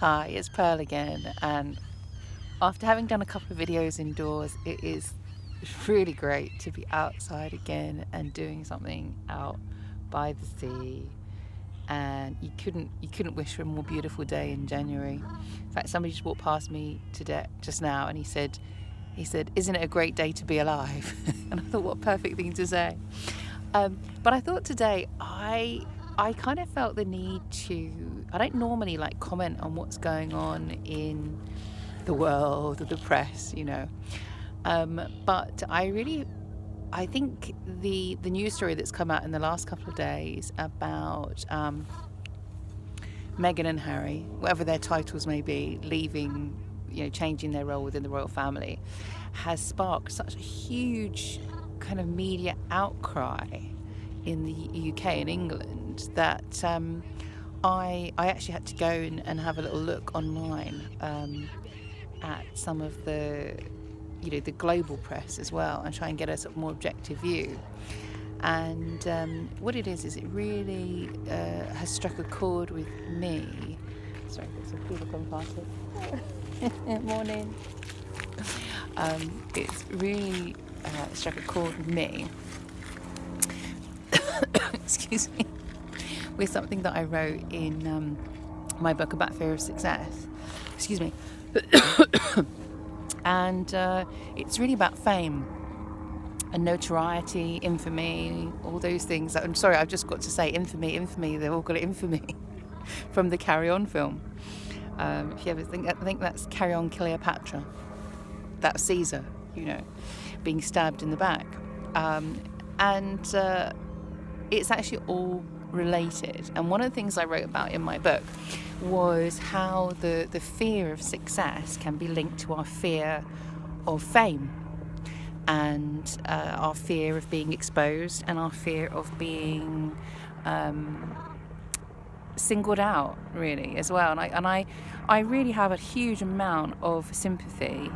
Hi, it's Pearl again, and after having done a couple of videos indoors, it is really great to be outside again and doing something out by the sea. And you couldn't wish for a more beautiful day in January. In fact, somebody just walked past me today just now, and he said, "Isn't it a great day to be alive?" And I thought, what a perfect thing to say. But I thought today I kind of felt the need to. I don't normally like comment on what's going on in the world or the press, but I think the news story that's come out in the last couple of days about Meghan and Harry, whatever their titles may be, leaving, changing their role within the royal family, has sparked such a huge kind of media outcry in the UK and England that I actually had to go and have a little look online at some of the the global press as well, and try and get a sort of more objective view. And what it is it really has struck a chord with me. Sorry, there's some people coming past it. Morning. It's really struck a chord with me. Excuse me. With something that I wrote in my book about fear of success. Excuse me. And it's really about fame and notoriety, infamy, all those things. I'm sorry, I've just got to say infamy. They've all got it infamy from the Carry On film. If you ever think, I think that's Carry On Cleopatra. That's Caesar, being stabbed in the back. And it's actually all related. And one of the things I wrote about in my book was how the fear of success can be linked to our fear of fame, and our fear of being exposed, and our fear of being singled out, really, as well. And I really have a huge amount of sympathy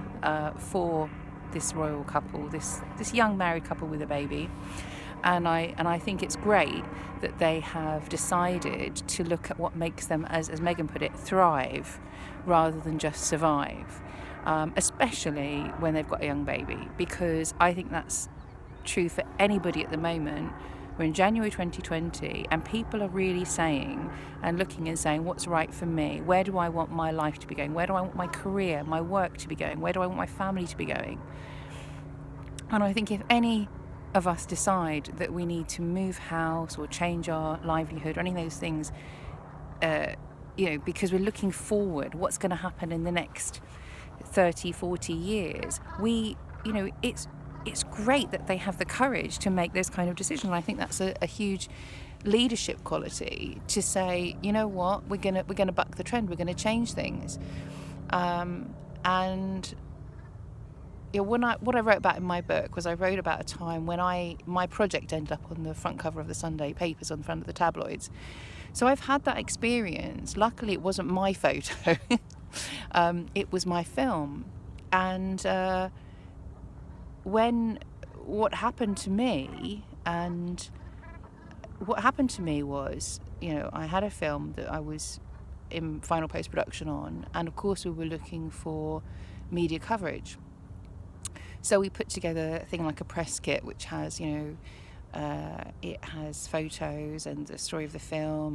for this royal couple, this young married couple with a baby. And I think it's great that they have decided to look at what makes them, as Meghan put it, thrive rather than just survive, especially when they've got a young baby, because I think that's true for anybody at the moment. We're in January 2020 and people are really saying and looking and saying, what's right for me? Where do I want my life to be going? Where do I want my career, my work to be going? Where do I want my family to be going? And I think if any of us decide that we need to move house or change our livelihood or any of those things, because we're looking forward, what's going to happen in the next 30, 40 years, it's great that they have the courage to make those kind of decisions. I think that's a huge leadership quality, to say, you know what, we're gonna buck the trend, we're gonna change things. And what I wrote about in my book was, I wrote about a time when my project ended up on the front cover of the Sunday papers, on the front of the tabloids. So I've had that experience. Luckily, it wasn't my photo. It was my film. And what happened to me was, I had a film that I was in final post-production on, and of course we were looking for media coverage. So we put together a thing like a press kit, which has, it has photos and the story of the film,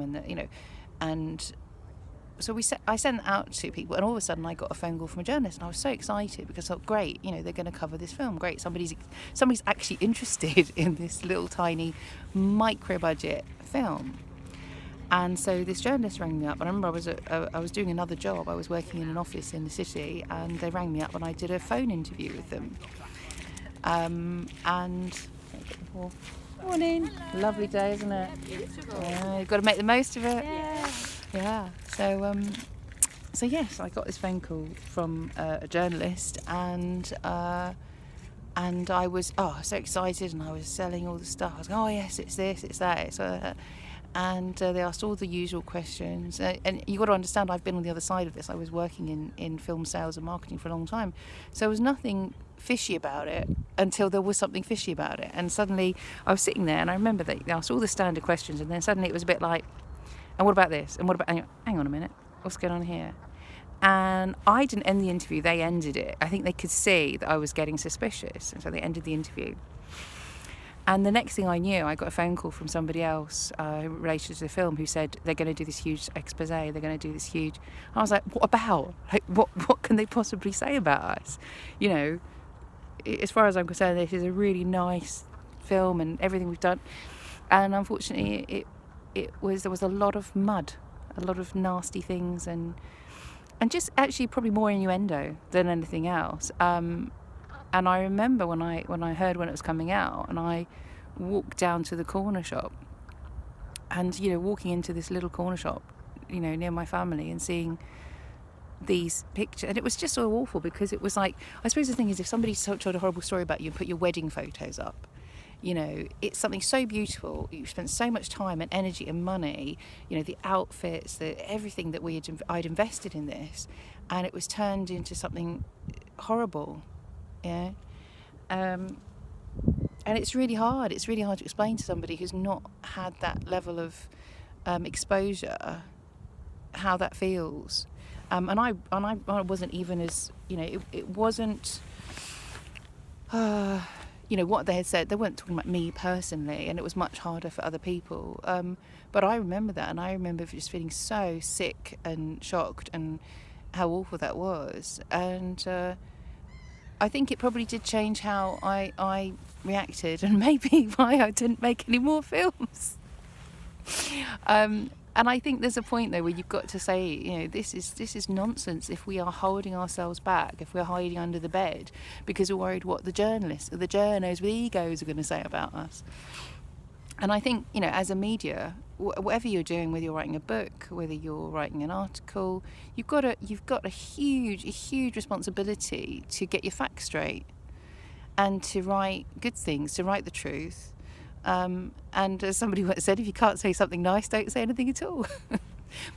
and so I sent it out to people, and all of a sudden I got a phone call from a journalist, and I was so excited because I thought, great, they're going to cover this film. Great, somebody's actually interested in this little tiny micro budget film. And so this journalist rang me up, and I remember I was doing another job. I was working in an office in the city, and they rang me up, and I did a phone interview with them. Morning. Lovely day, isn't it? Yeah, you've got to make the most of it. Yeah. So yes, I got this phone call from a journalist, and I was so excited, and I was selling all the stuff. I was going, yes, it's this, it's that, it's and they asked all the usual questions. And you've got to understand, I've been on the other side of this. I was working in film sales and marketing for a long time. So there was nothing fishy about it until there was something fishy about it. And suddenly I was sitting there, and I remember they asked all the standard questions, and then suddenly it was a bit like, and what about this? And what about, hang on a minute, what's going on here? And I didn't end the interview, they ended it. I think they could see that I was getting suspicious, and so they ended the interview. And the next thing I knew, I got a phone call from somebody else related to the film who said they're going to do this huge expose, they're going to do this huge... I was like, what about? Like, what can they possibly say about us? You know, as far as I'm concerned, this is a really nice film and everything we've done. And unfortunately, there was a lot of mud, a lot of nasty things, and just actually probably more innuendo than anything else. And I remember when I heard when it was coming out, and I walked down to the corner shop, and walking into this little corner shop, near my family, and seeing these pictures, and it was just so awful, because it was like, I suppose the thing is, if somebody told a horrible story about you and put your wedding photos up, it's something so beautiful. You spent so much time and energy and money, the outfits, everything that I'd invested in this, and it was turned into something horrible. Yeah. And it's really hard. It's really hard to explain to somebody who's not had that level of exposure how that feels. And I wasn't even as, it wasn't, what they had said. They weren't talking about me personally, and it was much harder for other people. But I remember that, and I remember just feeling so sick and shocked, and how awful that was. And I think it probably did change how I reacted, and maybe why I didn't make any more films. And I think there's a point though where you've got to say, this is nonsense. If we are holding ourselves back, if we're hiding under the bed because we're worried what the journalists or the journos with egos are going to say about us. And I think, as a media, whatever you're doing, whether you're writing a book, whether you're writing an article, you've got a huge responsibility to get your facts straight, and to write good things, to write the truth. And as somebody once said, if you can't say something nice, don't say anything at all.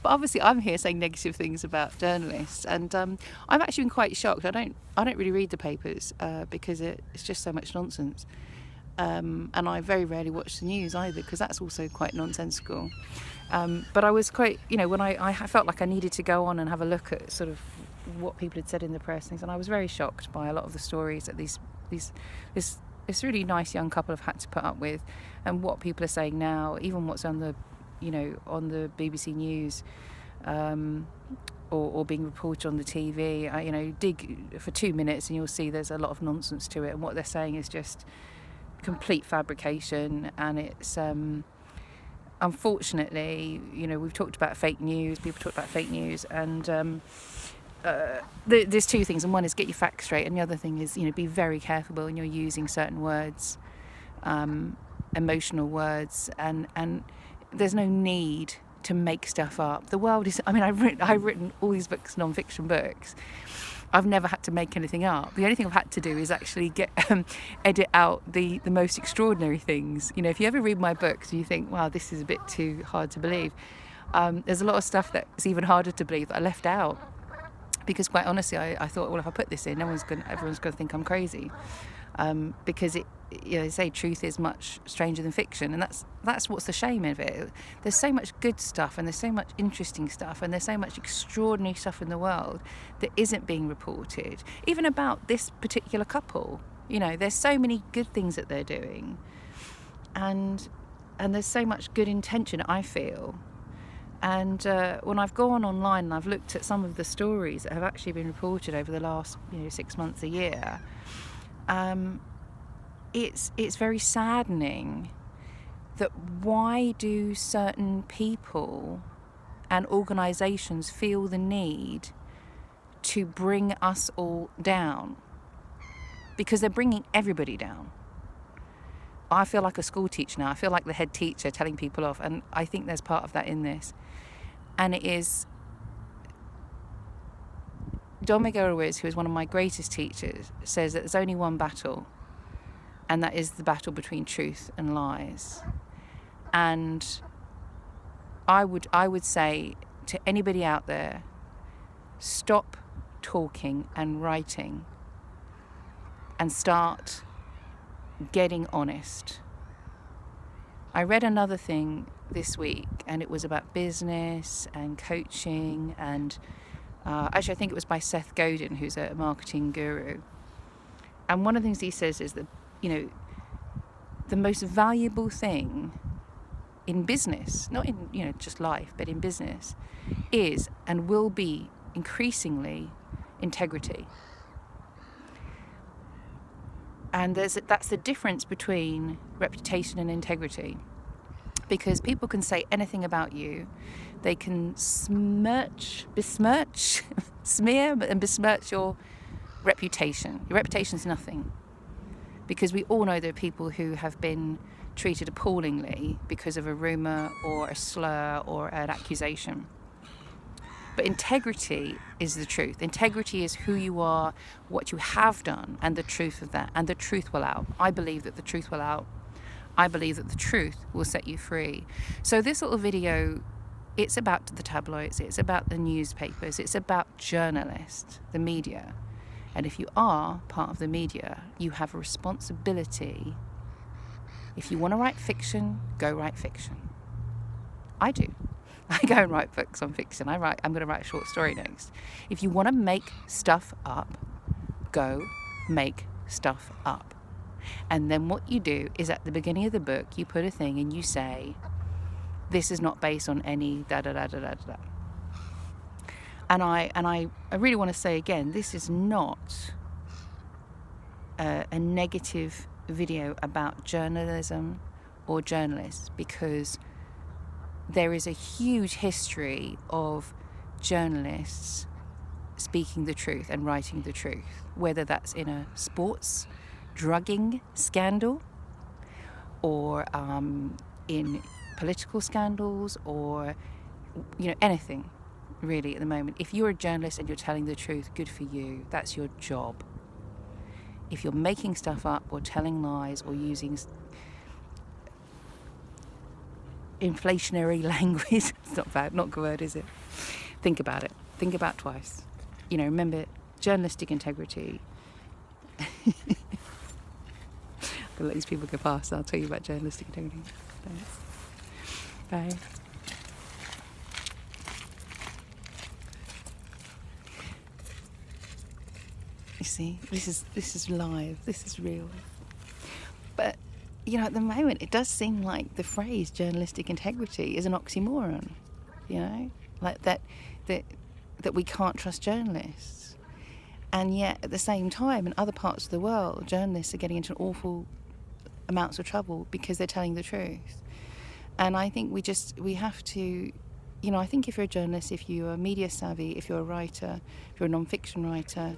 But obviously, I'm here saying negative things about journalists, and I've actually been quite shocked. I don't really read the papers because it's just so much nonsense. And I very rarely watch the news either, because that's also quite nonsensical. But I was quite, when I felt like I needed to go on and have a look at sort of what people had said in the press, things, and I was very shocked by a lot of the stories that this really nice young couple have had to put up with, and what people are saying now, even what's on the, on the BBC News, or being reported on the TV. Dig for 2 minutes and you'll see there's a lot of nonsense to it, and what they're saying is just complete fabrication. And it's unfortunately, we've talked about fake news, people talk about fake news, and there's two things, and one is get your facts straight, and the other thing is be very careful when you're using certain words, emotional words, and there's no need to make stuff up. The world is, I've written all these books, non-fiction books. I've never had to make anything up. The only thing I've had to do is actually edit out the most extraordinary things. If you ever read my books and you think, wow, this is a bit too hard to believe, there's a lot of stuff that's even harder to believe that I left out. Because quite honestly, I thought, well, if I put this in, everyone's going to think I'm crazy. Because they say truth is much stranger than fiction, and that's what's the shame of it. There's so much good stuff, and there's so much interesting stuff, and there's so much extraordinary stuff in the world that isn't being reported. Even about this particular couple, there's so many good things that they're doing, and there's so much good intention, I feel. And when I've gone online and I've looked at some of the stories that have actually been reported over the last 6 months, a year, it's very saddening that why do certain people and organisations feel the need to bring us all down? Because they're bringing everybody down. I feel like a school teacher now. I feel like the head teacher telling people off, and I think there's part of that in this. And it is Don Miguel, who is one of my greatest teachers, says that there's only one battle, and that is the battle between truth and lies. And I would say to anybody out there, stop talking and writing, and start getting honest. I read another thing this week, and it was about business and coaching and Actually, I think it was by Seth Godin, who's a marketing guru. And one of the things he says is that, the most valuable thing in business, not in, just life, but in business, is and will be increasingly integrity. And that's the difference between reputation and integrity. Because people can say anything about you. They can besmirch, smear and besmirch your reputation. Your reputation's nothing. Because we all know there are people who have been treated appallingly because of a rumour or a slur or an accusation. But integrity is the truth. Integrity is who you are, what you have done, and the truth of that. And the truth will out. I believe that the truth will out. I believe that the truth will set you free. So this little video, it's about the tabloids, it's about the newspapers, it's about journalists, the media. And if you are part of the media, you have a responsibility. If you want to write fiction, go write fiction. I do. I go and write books on fiction. I'm going to write a short story next. If you want to make stuff up, go make stuff up. And then what you do is at the beginning of the book, you put a thing and you say, this is not based on any da-da-da-da-da-da. And I really want to say again, this is not a negative video about journalism or journalists, because there is a huge history of journalists speaking the truth and writing the truth, whether that's in a sports drugging scandal or in political scandals or anything really at the moment. If you're a journalist and you're telling the truth, good for you. That's your job. If you're making stuff up or telling lies or using inflationary language, it's not bad, not good word, is it? Think about it. Think about twice. Remember, journalistic integrity. I'm gonna let these people go past. I'll tell you about journalistic integrity. Thanks. Bye. You see, this is live. This is real. But at the moment, it does seem like the phrase journalistic integrity is an oxymoron. Like that we can't trust journalists. And yet, at the same time, in other parts of the world, journalists are getting into awful amounts of trouble because they're telling the truth. And I think we have to, I think if you're a journalist, if you're a media savvy, if you're a writer, if you're a non-fiction writer,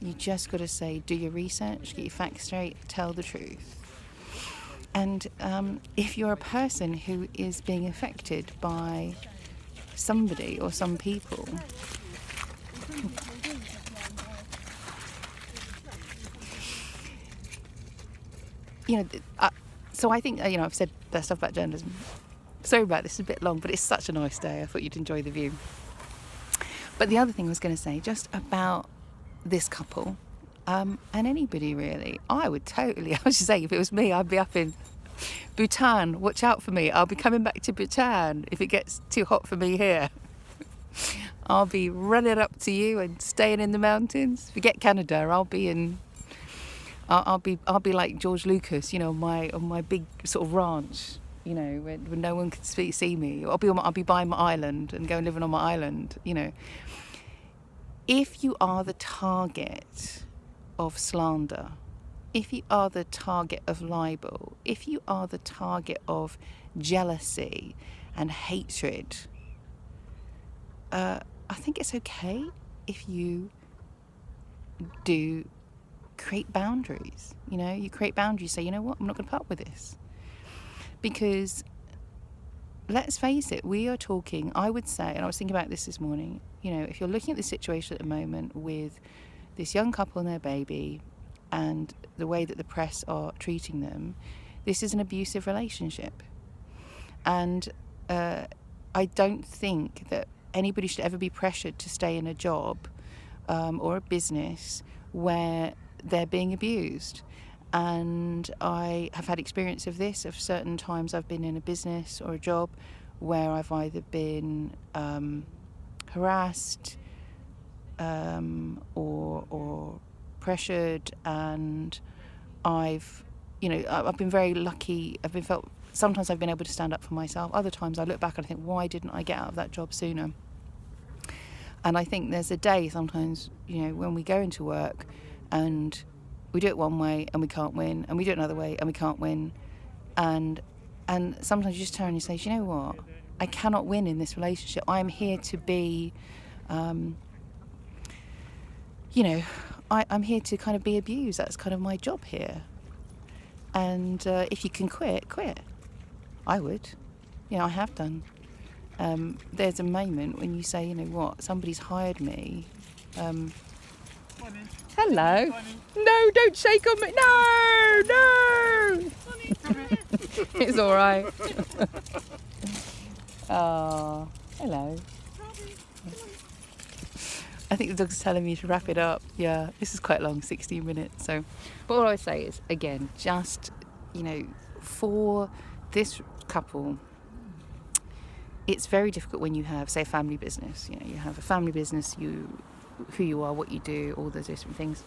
you just got to say, do your research, get your facts straight, tell the truth. And if you're a person who is being affected by somebody or some people, so I think, I've said that stuff about journalism. Sorry about this, it's a bit long, but it's such a nice day. I thought you'd enjoy the view. But the other thing I was going to say, just about this couple, and anybody really, I was just saying, if it was me, I'd be up in Bhutan. Watch out for me. I'll be coming back to Bhutan if it gets too hot for me here. I'll be running up to you and staying in the mountains. Forget Canada. I'll be like George Lucas, on my big sort of ranch, where no one can see me. I'll be buying my island and going living on my island. If you are the target of slander, if you are the target of libel, if you are the target of jealousy and hatred, I think it's okay if you do create boundaries. You create boundaries, say, what, I'm not going to put up with this. Because let's face it, we are talking, I would say, and I was thinking about this morning, if you're looking at the situation at the moment with this young couple and their baby and the way that the press are treating them, this is an abusive relationship. And I don't think that anybody should ever be pressured to stay in a job or a business where they're being abused. And I have had experience of this, of certain times I've been in a business or a job where I've either been harassed, or pressured, and I've been very lucky. Sometimes I've been able to stand up for myself. Other times I look back and I think, why didn't I get out of that job sooner? And I think there's a day sometimes, when we go into work and we do it one way and we can't win, and we do it another way and we can't win, and sometimes you just turn and you say, do you know what? I cannot win in this relationship. I'm here to be, I'm here to kind of be abused. That's kind of my job here. And if you can quit, quit. I would. I have done. There's a moment when you say, you know what, somebody's hired me. Hello. No, don't shake on me. No. It's all right. Oh, hello. I think the dog's telling me to wrap it up. Yeah, this is quite long, 16 minutes. So, but all I would say is, again, just, for this couple, it's very difficult when you have, say, a family business. You have a family business, who you are, what you do, all those different things.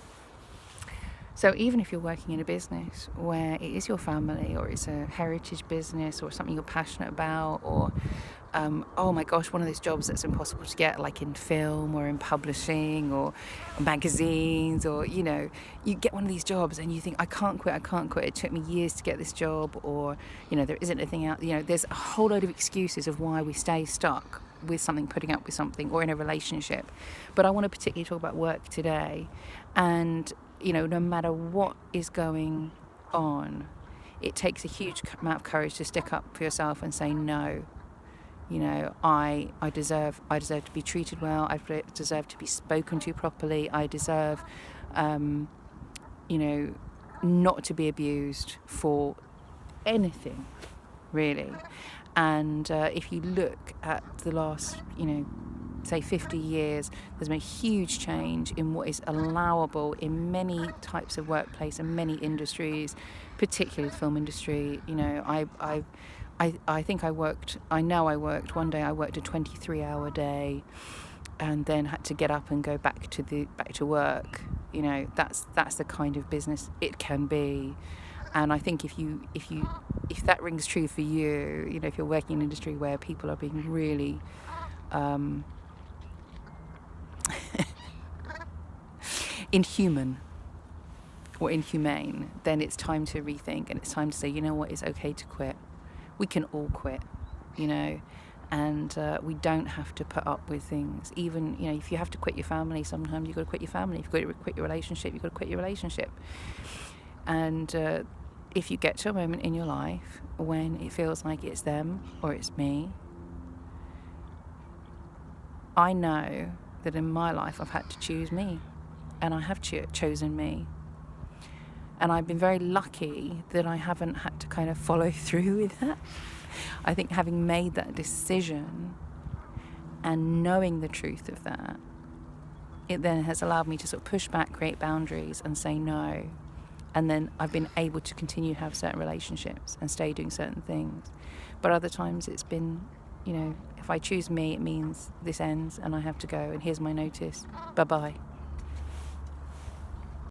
So even if you're working in a business where it is your family, or it's a heritage business, or something you're passionate about, or oh my gosh, one of those jobs that's impossible to get, like in film or in publishing or magazines, or you get one of these jobs and you think, I can't quit, it took me years to get this job, or there isn't anything out, there's a whole load of excuses of why we stay stuck with something, putting up with something, or in a relationship. But I want to particularly talk about work today. And no matter what is going on, it takes a huge amount of courage to stick up for yourself and say no. I deserve to be treated well. I deserve to be spoken to properly. I deserve, not to be abused for anything, really. And if you look at the last, say 50 years, there's been a huge change in what is allowable in many types of workplace and many industries, particularly the film industry. I think I worked one day I worked a 23-hour day and then had to get up and go back to work. That's the kind of business it can be. And I think if that rings true for you, if you're working in an industry where people are being really inhuman or inhumane, then it's time to rethink, and it's time to say, you know what, it's okay to quit. We can all quit, and we don't have to put up with things. Even, if you have to quit your family, sometimes you've got to quit your family. If you've got to quit your relationship, you've got to quit your relationship. And if you get to a moment in your life when it feels like it's them or it's me, I know that in my life I've had to choose me, and I have chosen me. And I've been very lucky that I haven't had to kind of follow through with that. I think having made that decision and knowing the truth of that, it then has allowed me to sort of push back, create boundaries and say no. And then I've been able to continue to have certain relationships and stay doing certain things. But other times it's been, if I choose me, it means this ends and I have to go, and here's my notice. Bye-bye.